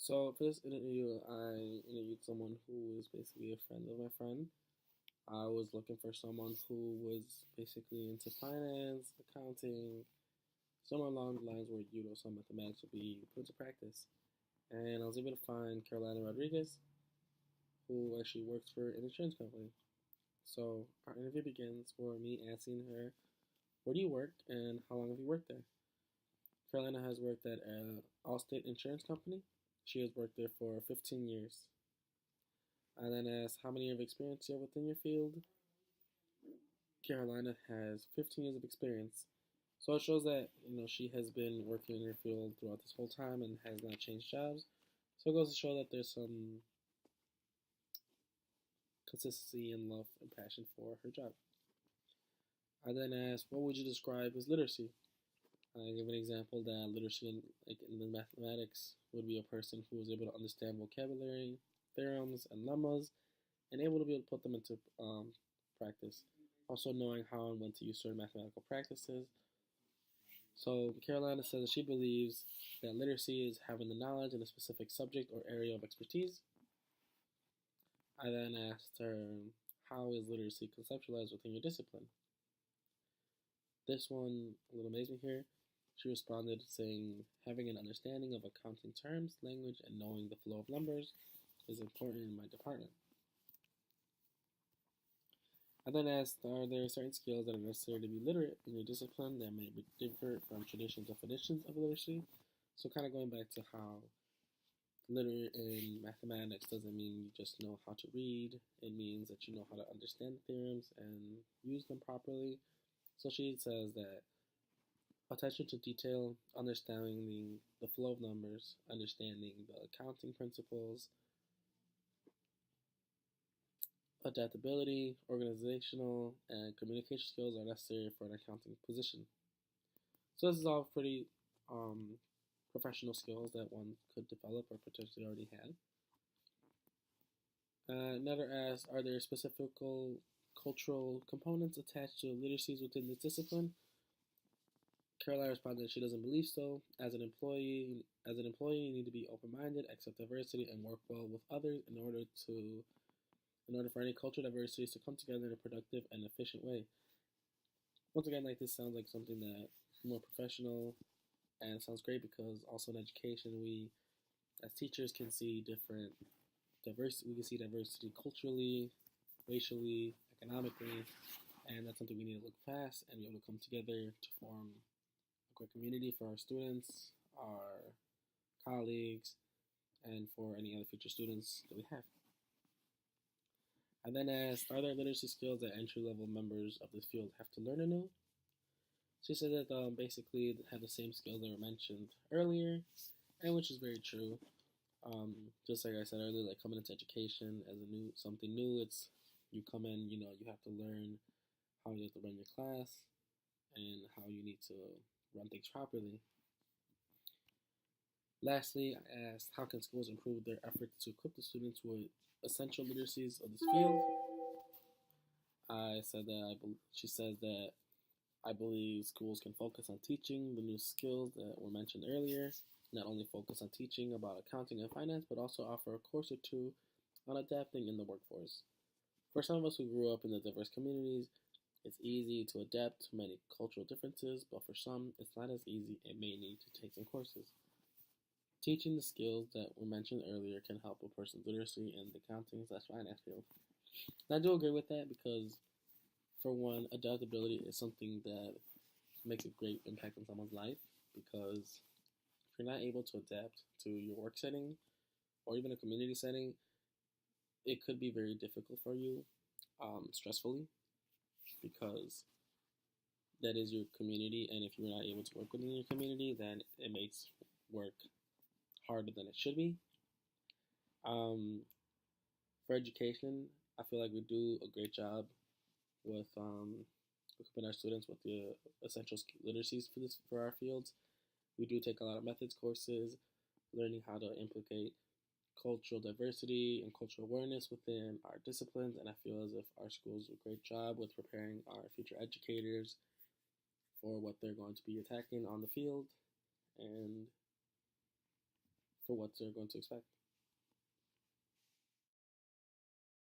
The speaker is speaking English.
So for this interview, I interviewed someone who was basically a friend of my friend. I was looking for someone who was basically into finance, accounting, somewhere along the lines where some mathematics would be put into practice. And I was able to find Carolina Rodriguez, who actually works for an insurance company. So our interview begins for me asking her, "Where do you work, and how long have you worked there?" Carolina has worked at an Allstate insurance company. She has worked there for 15 years. I then asked how many years of experience you have within your field. Carolina has 15 years of experience. So it shows that she has been working in her field throughout this whole time and has not changed jobs. So it goes to show that there's some consistency and love and passion for her job. I then asked, what would you describe as literacy? I give an example that literacy in the mathematics would be a person who is able to understand vocabulary, theorems, and lemmas, and able to be able to put them into practice. Also knowing how and when to use certain mathematical practices. So Carolina says that she believes that literacy is having the knowledge in a specific subject or area of expertise. I then asked her, how is literacy conceptualized within your discipline? This one a little amazed me here. She responded saying, having an understanding of accounting terms, language, and knowing the flow of numbers is important in my department. I then asked, are there certain skills that are necessary to be literate in your discipline that may differ from traditional definitions of literacy? So kind of going back to how literate in mathematics doesn't mean you just know how to read. It means that you know how to understand the theorems and use them properly. So she says that attention to detail, understanding the flow of numbers, understanding the accounting principles, adaptability, organizational, and communication skills are necessary for an accounting position. So this is all pretty professional skills that one could develop or potentially already had. Another asks, are there specific cultural components attached to literacies within this discipline? Caroline responded that she doesn't believe so. As an employee, you need to be open-minded, accept diversity, and work well with others in order for any cultural diversities to come together in a productive and efficient way. Once again, this sounds like something that more professional, and it sounds great because also in education, we as teachers can see different diversity. We can see diversity culturally, racially, economically, and that's something we need to look past and be able to come together to form a great community for our students, our colleagues, and for any other future students that we have. I then asked, are there literacy skills that entry-level members of this field have to learn anew? She said that basically have the same skills that were mentioned earlier, and which is very true. Just like I said earlier, like coming into education as something new, it's you come in, you have to learn how you have to run your class and how you need to run things properly. Lastly, I asked, how can schools improve their efforts to equip the students with essential literacies of this field? She says that I believe schools can focus on teaching the new skills that were mentioned earlier, not only focus on teaching about accounting and finance, but also offer a course or two on adapting in the workforce. For some of us who grew up in the diverse communities, it's easy to adapt to many cultural differences, but for some, it's not as easy and may need to take some courses. Teaching the skills that were mentioned earlier can help a person's literacy in the accounting/finance field. And I do agree with that because, for one, adaptability is something that makes a great impact on someone's life because if you're not able to adapt to your work setting or even a community setting, it could be very difficult for you, stressfully, because that is your community, and if you're not able to work within your community, then it makes work harder than it should be. For education, I feel like we do a great job with equipping our students with the essential literacies for our fields. We do take a lot of methods courses, learning how to implicate cultural diversity and cultural awareness within our disciplines, and I feel as if our schools do a great job with preparing our future educators for what they're going to be attacking on the field and for what they're going to expect.